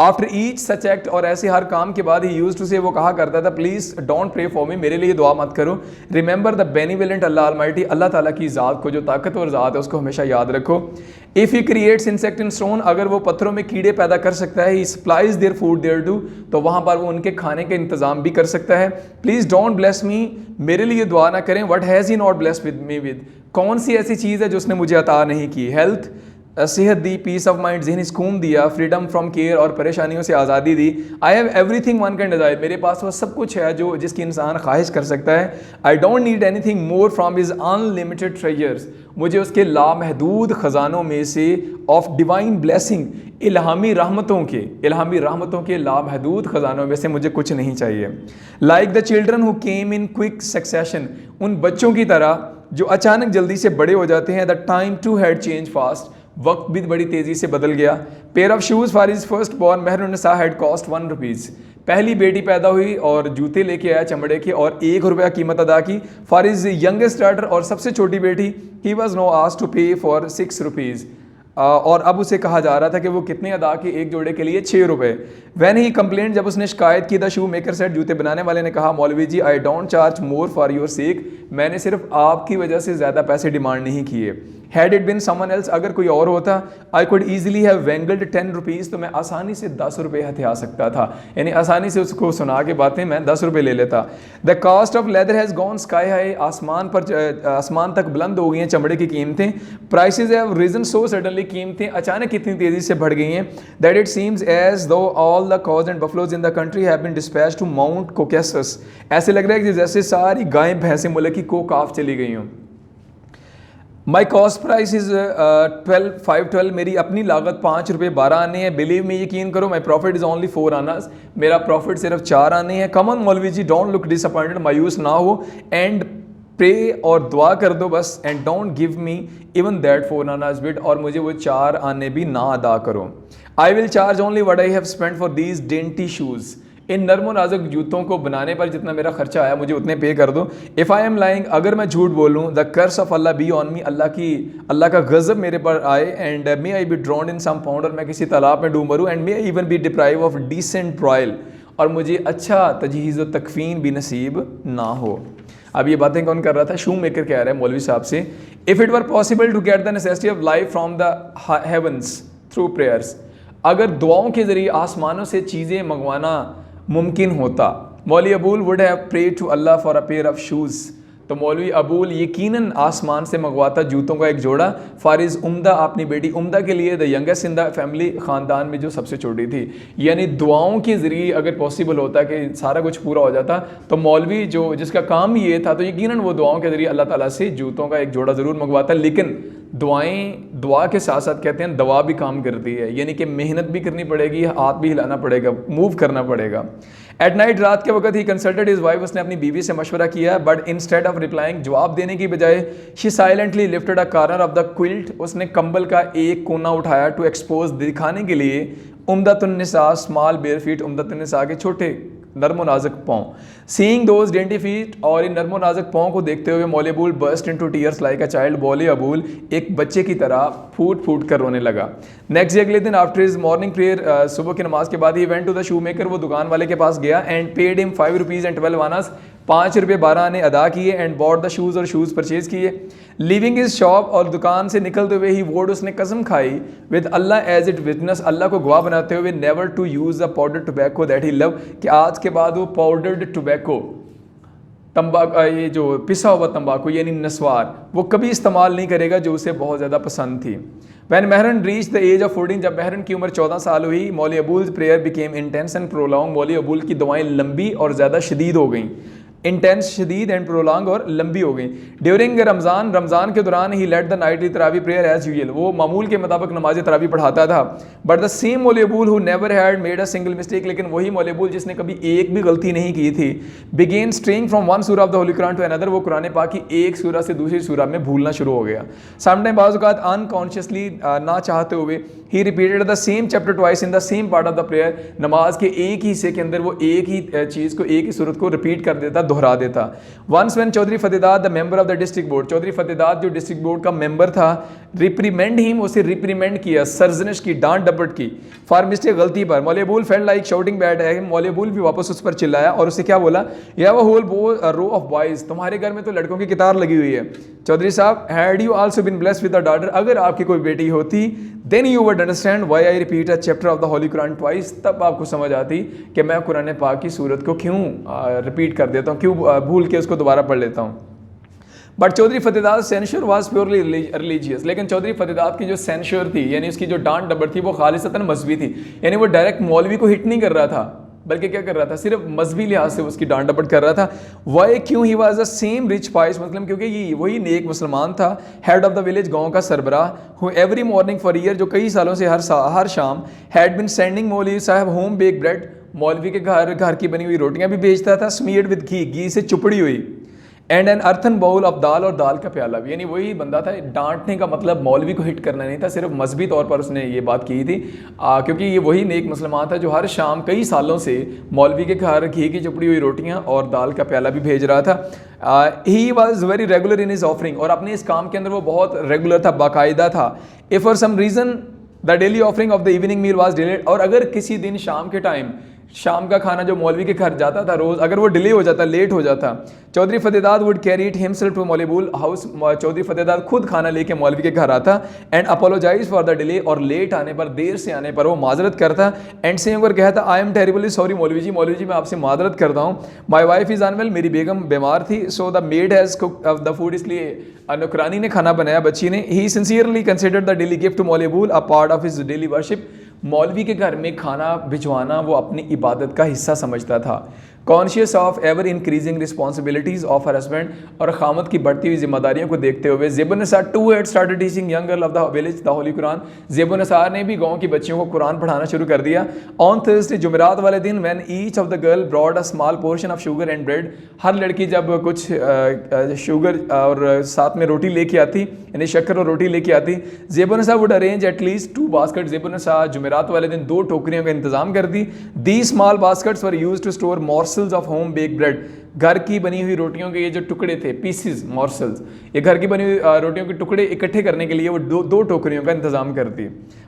आफ्टर ईच सच एक्ट, और ऐसे हर काम के बाद ही यूज टू से, वो कहा करता था, please don't pray for me, मेरे लिए दुआ मत करो। Remember the benevolent Allah almighty, Allah ताला की ज़ात को, जो ताकतवर ज़ात है, उसको हमेशा याद रखो। If he creates insect in stone, अगर वो पत्थरों में कीड़े पैदा कर सकता है, he supplies their food there too, तो वहाँ पर वो उनके खाने का इंतज़ाम भी कर सकता है। प्लीज़ डोंट ब्लेस मी, मेरे लिए दुआ ना करें। What has he not blessed with me with, कौन सी ऐसी चीज़ है जो उसने मुझे अता नहीं की। हेल्थ, सेहत दी, पीस ऑफ माइंड, ज़हनी सुकून दिया, फ्रीडम फ्रॉम केयर, और परेशानियों से आज़ादी दी। I have everything one can desire, मेरे पास वो सब कुछ है जो जिसकी इंसान ख्वाहिश कर सकता है। I don't need anything more from his unlimited treasures, मुझे उसके लामहदूद ख़जानों में से, ऑफ डिवाइन ब्लेसिंग, इल्हामी रहमतों के लामहदूद ख़जानों में से मुझे कुछ नहीं चाहिए। Like the children who came in quick succession, उन बच्चों की तरह जो अचानक जल्दी से बड़े हो जाते हैं। The time too had change fast, वक्त भी बड़ी तेज़ी से बदल गया। Pair of shoes for his first born Mehrunnisa had cost 1 rupees, पहली बेटी पैदा हुई और जूते लेके आया चमड़े के और 1 रुपया कीमत अदा की। फॉर हिज यंगेस्ट डॉटर, और सबसे छोटी बेटी, he was no asked to pay for 6 rupees, और अब उसे कहा जा रहा था कि वो कितने अदा की, एक जोड़े के लिए 6 रुपये। वैन ही कंप्लेंट, जब उसने शिकायत की, द शू मेकर सेड, जूते बनाने वाले ने कहा, Maulvi ji I don't charge more for your sake, मैंने सिर्फ आपकी वजह से ज़्यादा पैसे डिमांड नहीं किए। Had it been someone else, अगर कोई और होता, I could easily have wangled 10 rupees, तो मैं आसानी से 10 रुपये हथिया सकता था, यानी आसानी से उसको सुना के बातें मैं 10 रुपये ले लेता। The cost of leather has gone sky high, आसमान तक बुलंद हो गई हैं चमड़े की कीमतें। Prices have risen so suddenly, कीमतें अचानक इतनी तेज़ी से बढ़ गई हैं। That it seems as though all the cows and buffaloes in the country have been dispatched to Mount Caucasus, ऐसे लग रहा है कि जैसे सारी गायें भैंसें मुल्क की कोकाफ चली गई हों। माई कॉस्ट प्राइस इज़ 512, मेरी अपनी लागत 5 रुपये 12 आने हैं। बिलीव में, यकीन करो, my profit is only 4 Anas, मेरा प्रॉफिट सिर्फ 4 आने हैं। कमन मौलवी जी, डोंट लुक डिसअपॉइंटेड, मायूस ना हो, एंड प्रे, और दुआ कर दो बस। And don't give me even that 4 annas bit, और मुझे वो 4 आने भी ना अदा करो। I will charge only what I have spent for these dainty shoes, इन नर्मो नाजुक जूतों को बनाने पर जितना मेरा खर्चा आया मुझे उतने पे कर दो। इफ़ आई एम लाइंग, अगर मैं झूठ बोलूँ, the curse of Allah be on me, Allah का गज़ब मेरे पर आए। And may I be drowned in some pond, और मैं किसी तालाब में डूब मरूँ। And may I even be deprived of decent burial, और मुझे अच्छा तजहीज़ व तकफ़ीन भी नसीब ना हो। अब ये बातें कौन कर रहा था? शू मेकर कह रहा है मौलवी साहब से, if it were possible to get the necessity of life from the heavens through prayers, अगर दुआओं के ज़रिए आसमानों से चीज़ें मंगवाना मुमकिन होता, Maulvi Abul would have prayed to Allah for a pair of shoes, तो मौलवी अबूल यकीनन आसमान से मंगवाता जूतों का एक जोड़ा फारिज उम्दा, अपनी बेटी उम्दा के लिए, the youngest in the family, ख़ानदान में जो सबसे छोटी थी। यानी दुआओं के ज़रिए अगर पॉसिबल होता कि सारा कुछ पूरा हो जाता, तो मौलवी जो जिसका काम ये था, तो यकीनन वो दुआओं के ज़रिए अल्लाह ताला से जूतों का एक जोड़ा ज़रूर मंगवाता। लेकिन दुआ के साथ साथ कहते हैं दवा भी काम करती है, यानी कि मेहनत भी करनी पड़ेगी, हाथ भी हिलाना पड़ेगा, मूव करना पड़ेगा। एट नाइट, रात के वक्त ही कंसल्टेड हिज वाइफ, उसने अपनी बीवी से मशवरा किया, बट इंस्टेड ऑफ रिप्लाइंग, जवाब देने की बजाय, she silently lifted a corner of the quilt, उसने कंबल का एक कोना उठाया, टू एक्सपोज, दिखाने के लिए, उम्दतुन्निसा स्मॉल बेयर फीट, उम्दतुन्निसा के छोटे नर्म नाजुक पाँव। सीइंग दोज डेंटी फीट, और इन नर्म नाजुक पाँव को देखते हुए Maulvi Abul burst into tears like a child, Maulvi Abul एक बच्चे की तरह फूट फूट कर रोने लगा। नेक्स्ट डे, अगले दिन, आफ्टर हिज मॉर्निंग प्रेयर, सुबह की नमाज के बाद, he went to the shoe maker, वो दुकान वाले के पास गया, and paid him 5 rupees and 12 annas, 5 रुपये 12 आने अदा किए, एंड बॉट द शूज़, और शूज़ परचेज़ किए। लिविंग इज शॉप, और दुकान से निकलते हुए ही वोड, उसने कसम खाई, with Allah as it witness, Allah को गवाह बनाते हुए, never to use the powder tobacco that he love, कि आज के बाद वो पाउडर्ड टोबैको, तंबाकू, ये जो पिसा हुआ तंबाकू यानी नस्वार, वो कभी इस्तेमाल नहीं करेगा, जो उसे बहुत ज़्यादा पसंद थी। When Mehran reach the age of 14, जब महरन की उम्र 14 साल हुई, Maulvi Abul prayer became intense and prolong, Maulvi Abul की दुआएं लंबी और ज़्यादा शदीद हो गई। इंटेंस, शदीद, एंड प्रोलॉन्ग, और लंबी हो गई। ड्यूरिंग रमज़ान, रमज़ान के दौरान, he led the nightly taraweeh prayer as usual, वो मामूल के मुताबिक नमाज तरावी पढ़ाता था। But the same Maulvi Abul who never had made a single mistake, लेकिन वही मौलवी अबूल जिसने कभी एक भी गलती नहीं की थी, began straying from one surah of the holy Quran to another, वो कुरान पाक की एक सूरा से दूसरी सूरा में भूलना शुरू हो गया। समटाइम बाज़ औक़ात अनकॉन्शियसली, ना चाहते हुए, he repeated the same chapter twice in the same part of the prayer, नमाज के एक ही हिस्से के अंदर वो एक ही चीज़ को, एक ही सूरत को रिपीट कर देता, दोहरा देता। Once when Chaudhry Fatehdad, the member of the district board, Chaudhry Fatehdad जो डिस्ट्रिक्ट बोर्ड का मेंबर था, रिप्रीमेंड हिम, उसे रिप्रीमेंड किया, सरजनिश की, डांट डपट की, फॉर मिस्टेक, गलती पर। Maulvi Abul felt like shouting बैट है, मौलवी अबूल भी वापस उस पर चिल्लाया, और उसे क्या बोला, या वो होल रो ऑफ बॉयज, तुम्हारे घर में तो लड़कों की कतार लगी हुई है। Chaudhary Sahab, had you also been blessed with a daughter, अगर आपकी कोई बेटी होती, then you would understand why I repeat a chapter of the holy Quran twice, तब आपको समझ आती कि मैं कुरान पाक की सूरत को क्यों रिपीट कर देता हूँ, क्यों भूल के उसको दोबारा पढ़ लेता हूँ। But Chaudhry Fatehdad censure was purely religious, लेकिन चौधरी फतेदाद की जो सेंशर थी, यानी उसकी जो डांट डबर थी, वो खालिसतन मजहबी थी, यानी वो डायरेक्ट मौलवी को हिट नहीं कर रहा था, बल्कि क्या कर रहा था, सिर्फ मजहबी लिहाज से उसकी डांट डपट कर रहा था। वाई, क्यों, he was the same rich pious Muslim, क्योंकि ये वही नेक मुसलमान था, हेड ऑफ द विलेज, गांव का सरबराह, who every morning for year, जो कई सालों से हर शाम, हैड बिन सेंडिंग मौलवी साहब होम बेक ब्रेड, मौलवी के घर की बनी हुई रोटियां भी भेजता था, स्मीयर्ड विद घी से चुपड़ी हुई, and an earthen bowl of dal, और दाल का प्याला भी। यानी वही बंदा था, डांटने का मतलब मौलवी को हिट करना नहीं था, सिर्फ मजहबी तौर पर उसने ये बात की थी, क्योंकि ये वही नेक मुसलमान था जो हर शाम कई सालों से मौलवी के घर घी की चुपड़ी हुई रोटियां और दाल का प्याला भी भेज रहा था। He was very regular in his offering, और अपने इस काम के अंदर वो बहुत रेगुलर था, बाकायदा था। If for some reason the daily offering of the evening meal was delayed, और अगर किसी दिन शाम के टाइम, शाम का खाना जो मौलवी के घर जाता था रोज़, अगर वो डिले हो जाता, लेट हो जाता, Chaudhry Fatehdad would carry it himself to Maulvi Abul house, Chaudhary फतेदाद खुद खाना लेके मौलवी के घर आता, and apologize for the delay, और लेट आने पर, देर से आने पर वो माजरत करता, एंड से होकर कहता, आई एम टेरिबली सॉरी मौलवी जी मैं आपसे माजरत करता हूँ, माई वाइफ इज़ अनवेल, मेरी बेगम बीमार थी, so the maid has cook the food, इसलिए नौकरानी ने खाना बनाया, बच्ची ने। He sincerely considered the daily gift to Maulvi Abul a part of his daily worship, Maulvi के घर में खाना भिजवाना वो अपनी इबादत का हिस्सा समझता था। Conscious of ever increasing responsibilities of her husband, और खामद की बढ़ती हुई जिम्मेदारियों को देखते हुए, Zebunnisa too had started teaching young girl of the village the holy Quran, Zebunnisa ने भी गांव की बच्चियों को कुरान पढ़ाना शुरू कर दिया। ऑन थर्सडे, जुमेरात वाले दिन, when each of the girl brought a small portion of sugar and bread, हर लड़की जब कुछ शुगर और साथ में रोटी लेके आती, यानी शक्कर और रोटी लेके आती, Zebunnisa would arrange at least 2 basket, Zebunnisa जुमेरात वाले दिन 2 टोकरियों का इंतजाम कर दी। The small baskets were used to store morsels of home bake bread, घर की बनी हुई रोटियों के ये जो टुकड़े थे, पीसेस, मॉर्सल्स, ये घर की बनी हुई रोटियों के टुकड़े इकट्ठे करने के लिए वो दो टोकरियों का इंतजाम करती।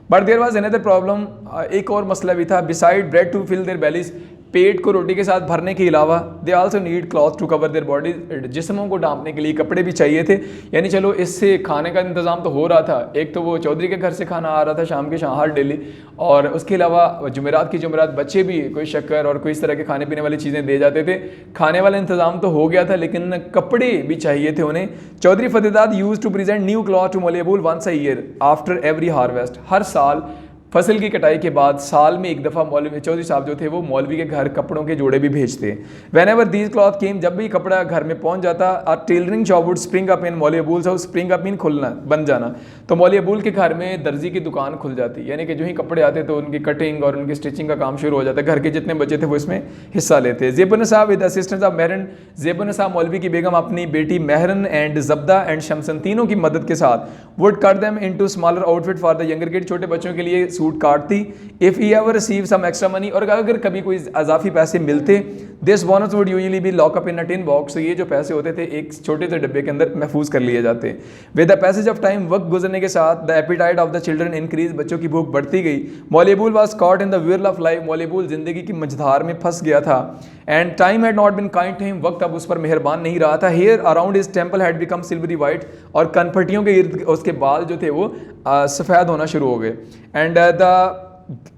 But there was another problem, एक और मसला भी था, beside bread to fill their bellies, पेट को रोटी के साथ भरने के अलावा they also need cloth to cover their body, जिस्मों को ढांपने के लिए कपड़े भी चाहिए थे। यानी चलो इससे खाने का इंतज़ाम तो हो रहा था, एक तो वो चौधरी के घर से खाना आ रहा था शाम के हर डेली, और उसके अलावा जुमेरात की जुमेरात बच्चे भी कोई शक्कर और कोई इस तरह के खाने पीने वाली चीज़ें दे जाते थे। खाने वाला इंतज़ाम तो हो गया था लेकिन कपड़े भी चाहिए थे उन्हें। Chaudhry Fatehdad use to present new cloth to Maulvi Abul once a year after every harvest. हर साल फसल की कटाई के बाद साल में एक दफ़ा मौलवी चौधरी साहब जो थे वो मौलवी के घर कपड़ों के जोड़े भी भेजते। Whenever these cloth came, जब भी कपड़ा घर में पहुंच जाता, a tailoring job would spring up in Maulvi Abul house, spring up in खुलना बन जाना। तो मौलवी अबूल के घर में दर्जी की दुकान खुल जाती, यानी कि जो ही कपड़े आते तो उनकी कटिंग और उनकी स्टिचिंग का काम शुरू हो जाता। घर के जितने बच्चे थे वो इसमें हिस्सा लेते। ज़ेबुन साहब विद असिस्टेंस ऑफ महरन, ज़ेबुन साहब मौलवी की बेगम अपनी बेटी महरन एंड जब्दा एंड शमसन तीनों की मदद के साथ would cut them into smaller outfit for the younger kid, छोटे बच्चों के लिए सूट काटती। If he ever receive some extra money, और अगर कभी कोई अजाफी पैसे मिलते, this bonus would usually be lock up in a tin box, ये जो पैसे होते थे एक छोटे से डब्बे के अंदर महफूज कर लिए जाते। With the passage of time, वक्त गुजरने के साथ, the appetite of the children increase, बच्चों की भूख बढ़ती गई। Maulvi Abul was caught in the wheel of life, Maulvi Abul जिंदगी की मझधार में फंस गया था। And time had not been kind to him, वक्त अब उस पर मेहरबान नहीं रहा था। Hair around his temple had become silvery white, और कनपटियों के इर्द उसके बाल जो थे वो सफ़ेद होना शुरू हो गए। And the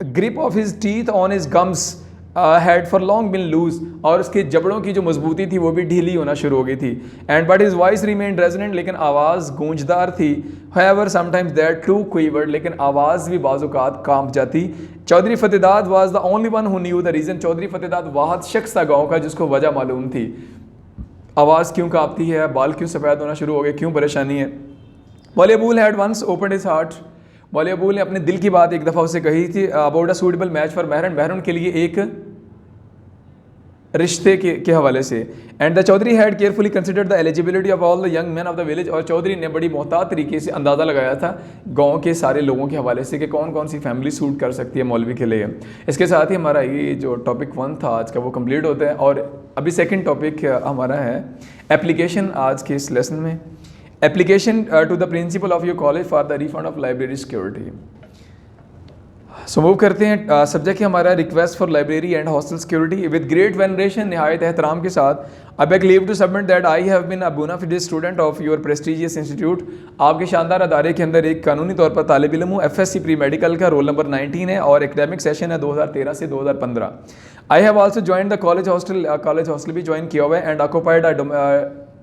grip of his teeth on his gums had for long been loose, और उसके जबड़ों की जो मजबूती थी वो भी ढीली होना शुरू हो गई थी। And but his voice remained resonant, लेकिन आवाज़ गूंजदार थी। However sometimes that too quivered, लेकिन आवाज़ भी बाज़-औक़ात कांप जाती। Chaudhry Fatehdad was the only one who knew the reason, Chaudhry Fatehdad वाहद शख्स था गाँव का जिसको वजह मालूम थी। आवाज़ क्यों कांपती है, बाल क्यों सफ़ेद होना शुरू हो गए, क्यों परेशानी है। Maulvi Abul had once opened his heart, Maulvi Abul ने अपने दिल की बात एक दफ़ा उसे कही थी। About a suitable match for Mehran, Mehran के लिए एक रिश्ते के हवाले से। And the Chaudhry had carefully considered the eligibility of all the young man of the village, और चौधरी ने बड़ी मोहतात तरीके से अंदाज़ा लगाया था गांव के सारे लोगों के हवाले से कि कौन कौन सी फैमिली सूट कर सकती है मौलवी के लिए। इसके साथ ही हमारा ये जो टॉपिक 1 था आज का वो कंप्लीट होता है, और अभी सेकेंड टॉपिक हमारा है एप्लीकेशन आज के इस लेसन में। Application to the principal of your college for the refund of library security. So move करते हैं। सब्जेक्ट है हमारा request for library and hostel security. With great veneration, नहायत एहतराम के साथ, I beg leave to submit that I have been a bona fide student of your prestigious institute. आपके शानदार अदारे के अंदर एक कानूनी तौर पर तालिब इल्म हूँ। FSc प्री मेडिकल का रोल नंबर 19 है और एकेडमिक सेशन है 2013 से 2015। I have also join the college hostel भी ज्वाइन किया हुआ है एंड ऑक्यूपाइड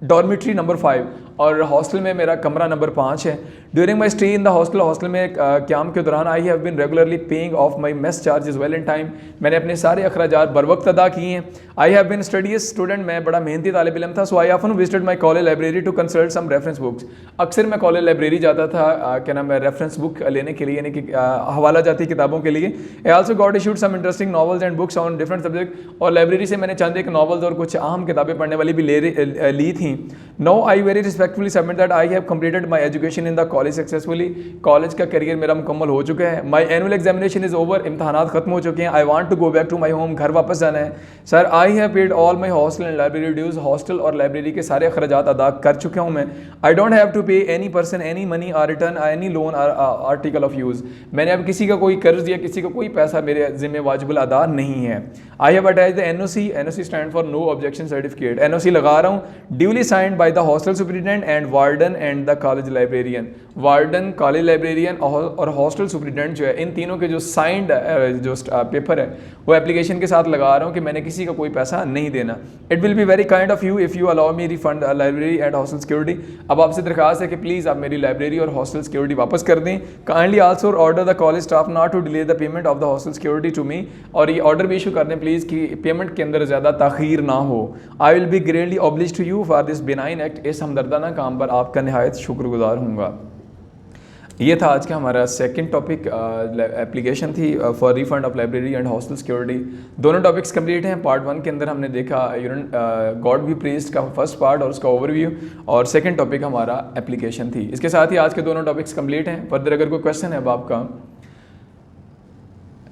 डॉर्मिट्री नंबर 5, और हॉस्टल में मेरा कमरा नंबर 5 है। During my stay in the hostel में क्याम के दौरान I have been regularly paying off my mess charges well in time, मैंने अपने सारे अखराजात बर वक्त अदा किए हैं। I have been studious student, मैं बड़ा मेहनती तालिब इल्म था। So I often visited my college library to consult some reference books, अक्सर मैं कॉलेज लाइब्रेरी जाता था क्या नाम है रेफरेंस बुक लेने के लिए, यानी कि हवाला जाती किताबों के लिए। I also got issued some interesting novels and books on different subject, और लाइब्रेरी से मैंने चंद एक नॉवल्स और कुछ अहम किताबें पढ़ने वाली भी ली थी। No I very respectfully submit that I have completed my education in the college successfully, college का करियर मेरा मुकम्मल हो चुका है। My annual examination is over, इम्तहानात खत्म हो चुके हैं। I want to go back to my home, घर वापस जाना है। Sir I have paid all my hostel and library dues, hostel और लाइब्रेरी के सारे अखराजात अदा कर चुका हूँ मैं। आई डोंट हैव टू पे एनी पर्सन एनी मनी और return any loan article of use, मैंने अब किसी का कोई कर्ज या किसी का कोई पैसा मेरे जिम्मे वाजिबुल अदा नहीं है। I have attach the NOC stand for no objection certificate, NOC लगा रहा हूँ, duly signed by the hostel superintendent and warden and the college librarian. Warden, college librarian और हॉस्टल सुपरिटेंडेंट जो है, इन तीनों के जो साइंड जो पेपर है वो एप्लीकेशन के साथ लगा रहा हूँ कि मैंने किसी का कोई पैसा नहीं देना। It will be very kind of you if you allow me refund library and hostel security. अब आपसे दरखास्त है कि प्लीज़ आप मेरी लाइब्रेरी और हॉस्टल सिक्योरिटी वापस कर दें। Kindly also order the college staff not to delay the payment of the hostel security to me, और ये ऑर्डर भी इशू कर दें प्लीज़ कि पेमेंट के अंदर ज़्यादा ताख़ीर ना हो। I will be greatly obliged to you for this benign act, इस हमदर्दाना काम पर आपका नहायत शुक्रगुजार हूँगा। ये था आज का हमारा सेकंड टॉपिक, एप्लीकेशन थी for refund of library and hostel security. दोनों टॉपिक्स कंप्लीट हैं। पार्ट 1 के अंदर हमने देखा गॉड बी प्रेज्ड का फर्स्ट पार्ट और उसका ओवरव्यू, और सेकंड टॉपिक हमारा एप्लीकेशन थी। इसके साथ ही आज के दोनों टॉपिक्स कंप्लीट हैं। फर्दर अगर कोई क्वेश्चन है अब आपका